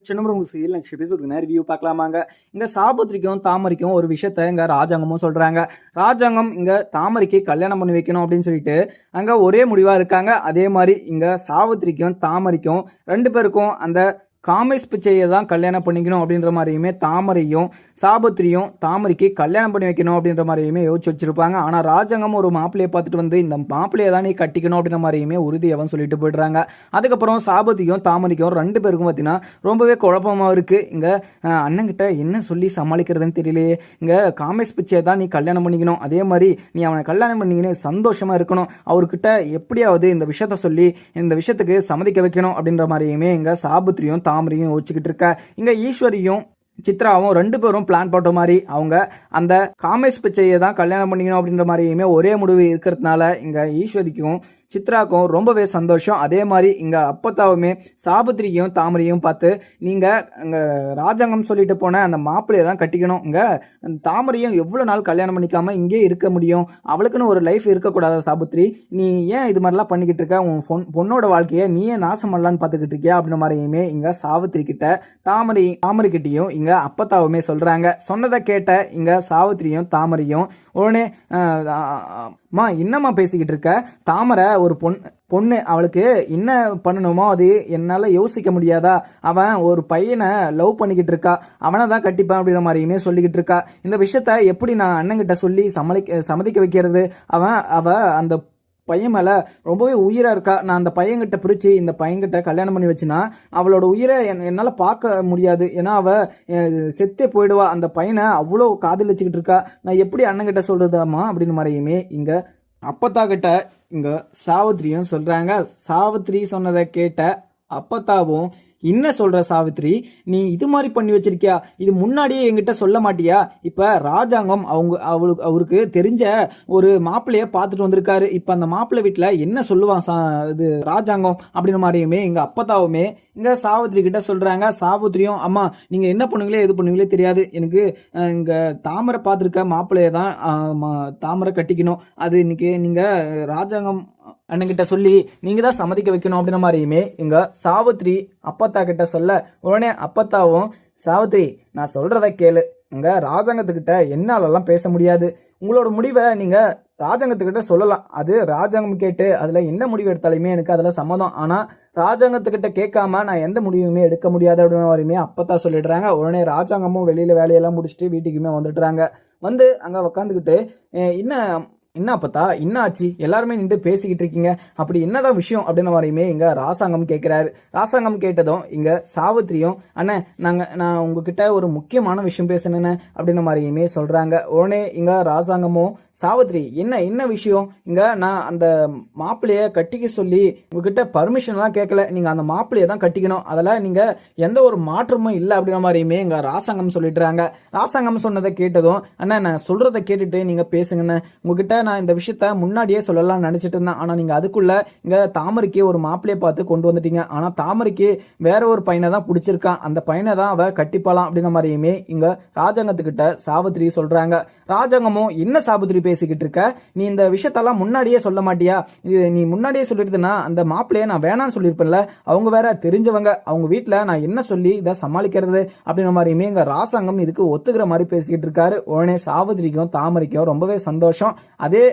சின்னமுருங்க serial next episode review பார்க்கலாமாங்க. இங்க சாபுத்திரிக்கும் தாமரைக்கும் ஒரு விஷயத்த இங்க ராஜாங்கமும் சொல்றாங்க. ராஜாங்கம் இங்க தாமரைக்கு கல்யாணம் பண்ணி வைக்கணும் அப்படின்னு சொல்லிட்டு அங்க ஒரே முடிவா இருக்காங்க. அதே மாதிரி இங்க சாவித்திரிக்கும் தாமரைக்கும் 2 பேருக்கும் அந்த காமேஷ் பிச்சையை தான் கல்யாணம் பண்ணிக்கணும் அப்படின்ற மாதிரியுமே தாமரையும் சாபுத்திரியும் தாமரைக்கு கல்யாணம் பண்ணி வைக்கணும் அப்படின்ற மாதிரியுமே யோசிச்சு வச்சிருப்பாங்க. ஆனால் ராஜாங்கம் ஒரு மாப்பிள்ளையை பார்த்துட்டு வந்து இந்த மாப்பிள்ளையை தான் நீ கட்டிக்கணும் அப்படின்ற மாதிரியுமே உறுதியவன் சொல்லிட்டு போயிடுறாங்க. அதுக்கப்புறம் சாபுத்திரிக்கும் தாமரைக்கும் 2 பேருக்கும் பார்த்தீங்கன்னா ரொம்பவே குழப்பமாக இருக்கு. இங்கே அண்ணங்கிட்ட என்ன சொல்லி சமாளிக்கிறதுன்னு தெரியலையே. இங்கே காமேஷ் பிச்சையை தான் நீ கல்யாணம் பண்ணிக்கணும், அதே மாதிரி நீ அவனை கல்யாணம் பண்ணிக்கின்னு சந்தோஷமாக இருக்கணும், அவர்கிட்ட எப்படியாவது இந்த விஷயத்த சொல்லி இந்த விஷயத்துக்கு சம்மதிக்க வைக்கணும் அப்படின்ற மாதிரியுமே இங்கே சாபுத்திரியும் தாமரையும் யோசிச்சுக்கிட்டு இருக்க. இங்க ஈஸ்வரியும் சித்ராவும் 2 பேரும் பிளான் போட்ட மாதிரி அவங்க அந்த காமேஷ் பிச்சையை தான் கல்யாணம் பண்ணிக்கணும் அப்படின்ற மாதிரியுமே ஒரே முடிவு இருக்கிறதுனால இங்க ஈஸ்வரிக்கும் சித்ராக்கும் ரொம்பவே சந்தோஷம். அதே மாதிரி இங்க அப்பத்தாவுமே சாபுத்திரியும் தாமரையும் பார்த்து நீங்க இங்க ராஜாங்கம் சொல்லிட்டு போன அந்த மாப்பிள்ளையை தான் கட்டிக்கணும், இங்க தாமரையும் எவ்வளவு நாள் கல்யாணம் பண்ணிக்காம இங்கே இருக்க முடியும், அவளுக்குன்னு ஒரு லைஃப் இருக்கக்கூடாது சாபுத்திரி, நீ ஏன் இது மாதிரிலாம் பண்ணிக்கிட்டு இருக்க, உன் பொண்ணோட வாழ்க்கையை நீயே நாசம் பண்ணலான்னு பார்த்துக்கிட்டு இருக்கியா அப்படின்ற மாதிரியுமே இங்க சாவித்திரி கிட்ட தாமரை கிட்டையும் இங்க அப்பத்தாவுமே சொல்றாங்க. சொன்னதை கேட்ட இங்க சாவித்திரியும் தாமரையும் உடனே என்னம்மா பேசிக்கிட்டு இருக்க, தாமரை ஒரு பொண்ணு, அவளுக்கு என்ன பண்ணணுமோ அது என்னால் யோசிக்க முடியாதா, அவன் ஒரு பையனை லவ் பண்ணிக்கிட்டு இருக்கா, அவனை தான் கட்டிப்பான் அப்படின்ற மாதிரியுமே சொல்லிக்கிட்டு இருக்கா. இந்த விஷயத்த எப்படி நான் அண்ணங்கிட்ட சொல்லி சம்மதிக்க வைக்கிறது, அவ அந்த பையன் மேலே ரொம்பவே உயிராக இருக்கா, நான் அந்த பையன்கிட்ட பிரித்து இந்த பையன்கிட்ட கல்யாணம் பண்ணி வச்சுனா அவளோட உயிரை என்னால் பார்க்க முடியாது, ஏன்னா அவள் செத்தே போயிடுவா, அந்த பையனை அவ்வளோ காதலிச்சுக்கிட்டு இருக்கா, நான் எப்படி அண்ணங்கிட்ட சொல்கிறதாம்மா அப்படின்னு மாதிரியுமே இங்கே அப்பத்தா கிட்ட இங்கே சாவித்திரியும் சொல்கிறாங்க. சாவித்திரி சொன்னதை கேட்ட அப்பத்தாவும் என்ன சொல்ற சாவித்திரி, நீ இது மாதிரி பண்ணி வச்சிருக்கியா, இது முன்னாடியே என்கிட்ட சொல்ல மாட்டியா, இப்ப ராஜாங்கம் அவருக்கு தெரிஞ்ச ஒரு மாப்பிள்ளைய பார்த்துட்டு வந்திருக்காரு, இப்ப அந்த மாப்பிள்ளை வீட்டுல என்ன சொல்லுவான் இது ராஜாங்கம் அப்படின்ற மாதிரியுமே இங்க அப்பத்தாவுமே இங்க சாவித்திரி கிட்ட சொல்றாங்க. சாவித்திரியும் அம்மா நீங்க என்ன பண்ணுவீங்களே எது பண்ணுவீங்களே தெரியாது, எனக்கு இங்க தாமரை பார்த்துருக்க மாப்பிள்ளைய தான் தாமரை கட்டிக்கணும், அது இன்னைக்கு நீங்க ராஜாங்கம் அண்ணங்கிட்ட சொல்லி நீங்க தான் சம்மதிக்க வைக்கணும் அப்படின்ற மாதிரியுமே இங்க சாவித்திரி அப்பத்தா கிட்ட சொல்ல, உடனே அப்பத்தாவும் சாவித்திரி நான் சொல்றத கேளு, இங்க ராஜாங்கத்துக்கிட்ட என்னாலெல்லாம் பேச முடியாது, உங்களோட முடிவை நீங்க ராஜாங்கத்துக்கிட்ட சொல்லலாம், அது ராஜாங்கம் கேட்டு அதுல என்ன முடிவு எடுத்தாலுமே எனக்கு அதுல சம்மதம், ஆனா ராஜாங்கத்துக்கிட்ட கேட்காம நான் எந்த முடிவுமே எடுக்க முடியாது அப்படின்ற மாதிரியுமே அப்பத்தா சொல்லிடுறாங்க. உடனே ராஜாங்கமும் வெளியில வேலையெல்லாம் முடிச்சுட்டு வீட்டுக்குமே வந்துடுறாங்க. வந்து அங்க உக்காந்துக்கிட்டு என்ன அப்பத்தா என்ன ஆச்சு, எல்லாருமே நின்று பேசிக்கிட்டு இருக்கீங்க, அப்படி என்னதான் விஷயம் அப்படின்ற மாதிரியுமே இங்க ராசாங்கம் கேட்கிறாரு. ராசாங்கம் கேட்டதும் இங்க சாவித்திரியும் அண்ணே நான் உங்ககிட்ட ஒரு முக்கியமான விஷயம் பேசணுன்னு அப்படின்ற மாதிரியுமே சொல்றாங்க. உடனே இங்க ராசாங்கமும் சாவித்திரி என்ன விஷயம், இங்க நான் அந்த மாப்பிள்ளைய கட்டிக்க சொல்லி உங்ககிட்ட பர்மிஷன் எல்லாம் கேட்கல, நீங்க அந்த மாப்பிள்ளைய தான் கட்டிக்கணும், அதெல்லாம் நீங்க எந்த ஒரு மாற்றமும் இல்லை அப்படின்ற மாதிரியுமே இங்க ராசாங்கம் சொல்லிடுறாங்க. ராசாங்கம் சொன்னதை கேட்டதும் அண்ணா நான் சொல்றதை கேட்டுட்டு நீங்க பேசுங்கண்ணே, உங்ககிட்ட நான் இந்த விஷயத்த முன்னாடியே சொல்லலாம் நினைச்சிட்டு இருந்தேன், ஆனா நீங்க அதுக்குள்ள இங்க தாமரைக்கு ஒரு மாப்பிள்ளையை பார்த்து கொண்டு வந்துட்டீங்க, ஆனா தாமரைக்கு வேற ஒரு பையனை தான் பிடிச்சிருக்கான், அந்த பையனை தான் அவ கட்டிப்பாலாம் அப்படின்ற மாதிரியுமே இங்க ராஜாங்கத்துக்கிட்ட சாவித்திரி சொல்றாங்க. ராஜாங்கமும் என்ன சாவித்திரி பேசிக்கிட்டு இருக்க, நீ இந்த விஷயத்தெல்லாம் முன்னாடியே சொல்ல மாட்டியா, நீ முன்னாடியே சொல்லிட்டுனா அந்த மாப்பிள்ளைய நான் வேணான்னு சொல்லியிருப்பேன்ல, அவங்க வேற தெரிஞ்சவங்க, அவங்க வீட்டுல நான் என்ன சொல்லி இதை சமாளிக்கிறது அப்படின்ற மாதிரியுமே இங்க ராசாங்கம் இதுக்கு ஒத்துக்கிற மாதிரி பேசிக்கிட்டு இருக்காரு. உடனே சாவித்திரிக்கும் தாமரைக்கும் ரொம்பவே சந்தோஷம். அதே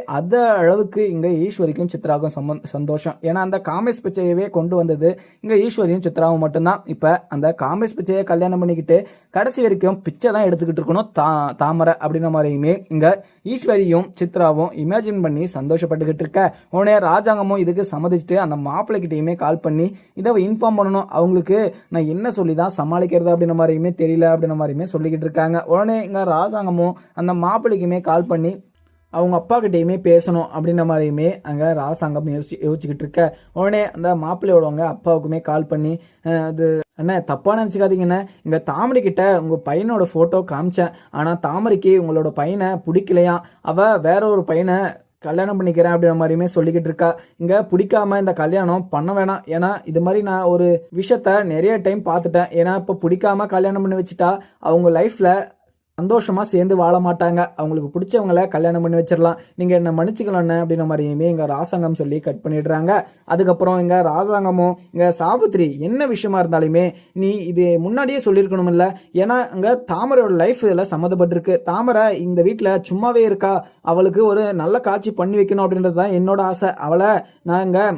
அளவுக்கு இங்க ஈஸ்வரிக்கும் சித்ராவுக்கும் சந்தோஷம், ஏன்னா அந்த காமேஷ் பிச்சையவே கொண்டு வந்தது இங்க ஈஸ்வரியும் சித்ராவும் மட்டும்தான். இப்ப அந்த காமேஷ் பிச்சையை கல்யாணம் பண்ணிக்கிட்டு கடைசி வரைக்கும் பிச்சை தான் எடுத்துக்கிட்டு இருக்கணும் தாமரை அப்படின்ற மாதிரியுமே இங்க ஈஸ்வரியும் சித்ராவும் இமேஜின் பண்ணி சந்தோஷப்பட்டுக்கிட்டு இருக்க. உடனே ராஜாங்கமும் இதுக்கு சம்மதிச்சுட்டு அந்த மாப்பிள்ளைகிட்டையுமே கால் பண்ணி இதை இன்ஃபார்ம் பண்ணணும், அவங்களுக்கு நான் என்ன சொல்லி தான் சமாளிக்கிறது அப்படின்ற மாதிரியுமே தெரியல அப்படின்ற மாதிரியுமே சொல்லிக்கிட்டு இருக்காங்க. உடனே இங்க ராஜாங்கமும் அந்த மாப்பிள்ளைக்குமே கால் பண்ணி அவங்க அப்பா கிட்டையுமே பேசணும் அப்படின்ற மாதிரியுமே அங்கே ராசாங்கம் யோசிச்சுக்கிட்டு இருக்க. உடனே அந்த மாப்பிள்ளையோடவங்க அப்பாவுக்குமே கால் பண்ணி அது அண்ணா தப்பா நினச்சிக்காதீங்கண்ணே, இங்கே தாமரை கிட்ட உங்கள் பையனோட ஃபோட்டோ காமிச்சேன், ஆனால் தாமரைக்கு உங்களோட பையனை பிடிக்கலையா, அவள் வேற ஒரு பையனை கல்யாணம் பண்ணிக்கிறேன் அப்படின்ற மாதிரியுமே சொல்லிக்கிட்டு இருக்கா. இங்கே பிடிக்காம இந்த கல்யாணம் பண்ண வேணாம், ஏன்னா இது மாதிரி நான் ஒரு விஷயத்த நிறைய டைம் பார்த்துட்டேன், ஏன்னா இப்போ பிடிக்காம கல்யாணம் பண்ணி வச்சுட்டா அவங்க லைஃப்பில் சந்தோஷமா சேர்ந்து வாழ மாட்டாங்க. அவங்களுக்கு பிடிச்சவங்கள கல்யாணம் பண்ணி வச்சிடலாம். நீங்க என்ன மன்னிச்சுக்கலாம்னு அப்படின்ற மாதிரியுமே இங்க ராசாங்கம் சொல்லி கட் பண்ணிடுறாங்க. அதுக்கப்புறம் இங்க ராசாங்கமும் இங்க சாவித்திரி என்ன விஷயமா இருந்தாலுமே நீ இது முன்னாடியே சொல்லியிருக்கணும் இல்ல. ஏன்னா இங்க தாமரையோட லைஃப் இதில் சம்மந்தப்பட்டிருக்கு. தாமரை இந்த வீட்டில் சும்மாவே இருக்கா, அவளுக்கு ஒரு நல்ல காட்சி பண்ணி வைக்கணும் அப்படின்றது தான் என்னோட ஆசை. அவளை நான் இங்க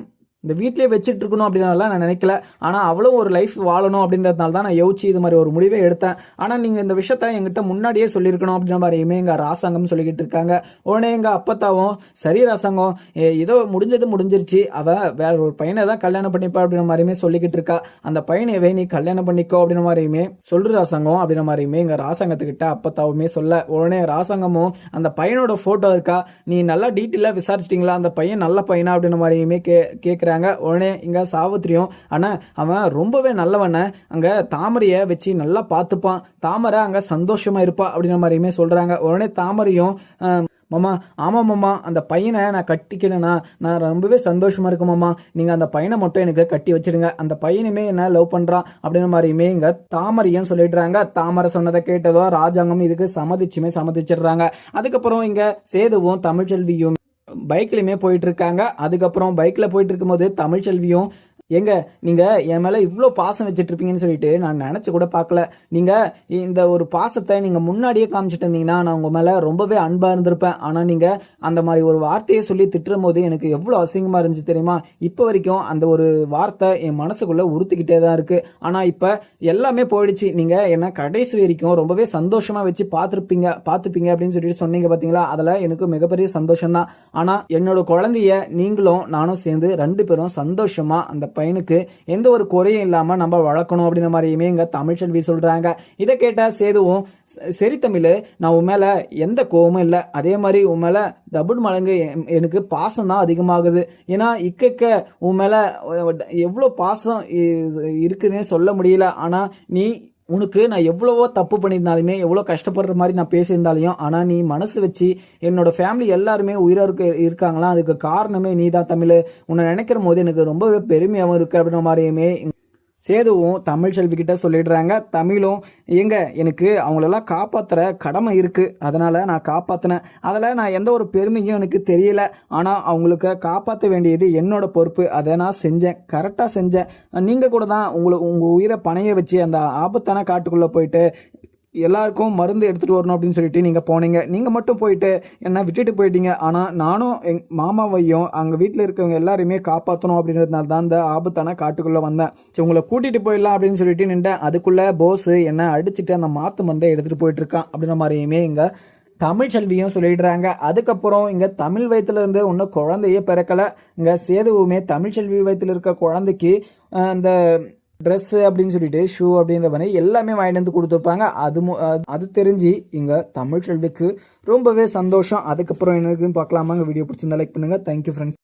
இந்த வீட்டிலே வச்சுட்டு இருக்கணும் அப்படின்னால நான் நினைக்கல. ஆனால் அவளும் ஒரு லைஃப் வாழணும் அப்படின்றதுனால தான் நான் யோசிச்சு இது மாதிரி ஒரு முடிவை எடுத்தேன். ஆனால் நீங்கள் இந்த விஷயத்த எங்கிட்ட முன்னாடியே சொல்லியிருக்கணும் அப்படின்ற மாதிரியுமே எங்கள் ராசாங்கம் சொல்லிக்கிட்டு இருக்காங்க. உடனே எங்கள் அப்பத்தாவும் சரி ராசாங்கம் ஏதோ முடிஞ்சது முடிஞ்சிருச்சு, அவள் வேற ஒரு பையனை தான் கல்யாணம் பண்ணிப்பா அப்படின்ற மாதிரியுமே சொல்லிக்கிட்டு இருக்கா. அந்த பையனையவே நீ கல்யாணம் பண்ணிக்கோ அப்படின்ற மாதிரியுமே சொல்ற ராசாங்கம் அப்படின்ற மாதிரியுமே எங்கள் ராசாங்கத்துக்கிட்ட அப்பத்தாவுமே சொல்ல, உடனே ராசாங்கமும் அந்த பையனோட ஃபோட்டோ இருக்கா, நீ நல்லா டீட்டெயிலாக விசாரிச்சிட்டிங்களா, அந்த பையன் நல்ல பையனா அப்படின்ற மாதிரியுமே கேட்குறேன். உடனே இங்க சாவித்திரியும் ஆனா அவன் ரொம்பவே நல்லவன, அங்க தாமரைய வச்சு நல்லா பார்த்துப்பான், தாமரை அங்க சந்தோஷமா இருப்பா அப்படின்ற மாதிரியுமே சொல்றாங்க. உடனே தாமரையும் மாமா ஆமா மாமா அந்த பையனை நான் கட்டிக்கிறேன்னா நான் ரொம்பவே சந்தோஷமா இருக்கேன் மாமா, நீங்க அந்த பையனை மட்டும் எனக்கு கட்டி வச்சிடுங்க, அந்த பையனுமே என்ன லவ் பண்றான் அப்படின்ற மாதிரியுமே இங்க தாமரையும் சொல்லிடுறாங்க. தாமரை சொன்னதை கேட்டதும் ராஜாங்கம் இதுக்கு சம்மதிச்சிடுறாங்க. அதுக்கப்புறம் இங்க சேதுவும் தமிழ்ச்செல்வியும் பைக்லையுமே போயிட்டு இருக்காங்க. அதுக்கப்புறம் பைக்ல போயிட்டு இருக்கும்போது தமிழ்ச்செல்வியும் எங்க நீங்க என் மேல இவ்வளோ பாசம் வச்சுட்டு இருப்பீங்கன்னு சொல்லிட்டு நான் நினைச்சு கூட பார்க்கல. நீங்க இந்த ஒரு பாசத்தை நீங்க முன்னாடியே காமிச்சிட்டு இருந்தீங்கன்னா நான் உங்க மேல ரொம்பவே அன்பா இருந்திருப்பேன். ஆனா நீங்க அந்த மாதிரி ஒரு வார்த்தையை சொல்லி திட்டும் போது எனக்கு எவ்வளோ அசிங்கமா இருந்துச்சு தெரியுமா. இப்போ வரைக்கும் அந்த ஒரு வார்த்தை என் மனசுக்குள்ள உறுத்திக்கிட்டே தான் இருக்கு. ஆனா இப்ப எல்லாமே போயிடுச்சு. நீங்க என்ன கடைசி வரைக்கும் ரொம்பவே சந்தோஷமா வச்சு பார்த்துப்பீங்க அப்படின்னு சொல்லிட்டு சொன்னீங்க பாத்தீங்களா, அதுல எனக்கு மிகப்பெரிய சந்தோஷம் தான். ஆனா என்னோட குழந்தைய நீங்களும் நானும் சேர்ந்து 2 பேரும் சந்தோஷமா அந்த பையனுக்கு எந்த ஒரு குறையும் இல்லாம நம்ம வளர்க்கணும் அப்படின்ற மாதிரியுமே இங்க தமிழ்ச்செல்வி சொல்றாங்க. இதை கேட்ட சேதுவும் சரி தமிழ், நான் உன் மேல எந்த கோபமும் இல்லை, அதே மாதிரி உன் மேல டபுள் மடங்கு எனக்கு பாசம் தான் அதிகமாகுது. ஏன்னா இக்க உன் மேல எவ்வளோ பாசம் இருக்குன்னே சொல்ல முடியல. ஆனா நீ உனக்கு நான் எவ்வளவோ தப்பு பண்ணியிருந்தாலுமே எவ்வளோ கஷ்டப்படுற மாதிரி நான் பேசியிருந்தாலையும் ஆனால் நீ மனசு வச்சு என்னோட ஃபேமிலி எல்லாருமே உயிரோடு இருக்காங்களா, அதுக்கு காரணமே நீ தான் தமிழ், உன்னை நினைக்கிற போது எனக்கு ரொம்பவே பெருமையாகவும் இருக்கு அப்படின்ற மாதிரியுமே சேதுவும் தமிழ்ச்செல்வி கிட்ட சொல்லிடுறாங்க. தமிழும் எனக்கு அவங்களெல்லாம் காப்பாற்றுற கடமை இருக்குது, அதனால் நான் காப்பாற்றினேன், அதில் நான் எந்த ஒரு பெருமையும் எனக்கு தெரியல, ஆனால் அவங்களுக்கு காப்பாற்ற வேண்டியது என்னோட பொறுப்பு, அதை நான் செஞ்சேன், கரெக்டாக செஞ்சேன். நீங்கள் கூட தான் உங்கள் உயிரை பணைய வச்சு அந்த ஆபத்தான காட்டுக்குள்ளே போயிட்டு எல்லாருக்கும் மருந்து எடுத்துகிட்டு வரணும் அப்படின்னு சொல்லிட்டு நீங்கள் போனீங்க. நீங்கள் மட்டும் போயிட்டு என்ன விட்டுட்டு போயிட்டீங்க. ஆனால் நானும் மாமாவையும் அங்கே வீட்டில் இருக்கவங்க எல்லாருமே காப்பாற்றணும் அப்படின்றதுனால தான் இந்த ஆபத்தான காட்டுக்குள்ளே வந்தேன். சரி உங்களை கூட்டிகிட்டு போயிடலாம் அப்படின்னு சொல்லிட்டு நின்றேன். அதுக்குள்ளே போஸ் என்ன அடிச்சுட்டு அந்த மாற்று மருந்தை எடுத்துகிட்டு போயிட்டு இருக்கான் அப்படின்ற மாதிரியுமே இங்கே தமிழ்ச்செல்வியும் சொல்லிடுறாங்க. அதுக்கப்புறம் இங்கே தமிழ் வயிற்றுல இருந்து இன்னும் குழந்தையே பிறக்கலை. இங்கே சேதுவுமே தமிழ்ச்செல்வி வயிற்றுல இருக்க குழந்தைக்கு அந்த ட்ரெஸ்ஸு அப்படின்னு சொல்லிட்டு ஷூ அப்படின்ற மாதிரி எல்லாமே வாங்கிட்டு வந்து கொடுத்துருப்பாங்க. அது தெரிஞ்சு இங்கே தமிழ்ச்செல்விக்கு ரொம்பவே சந்தோஷம். அதுக்கப்புறம் என்னக்குன்னு பார்க்கலாமாங்க. வீடியோ பிடிச்சிருந்தா லைக் பண்ணுங்கள். Thank you friends.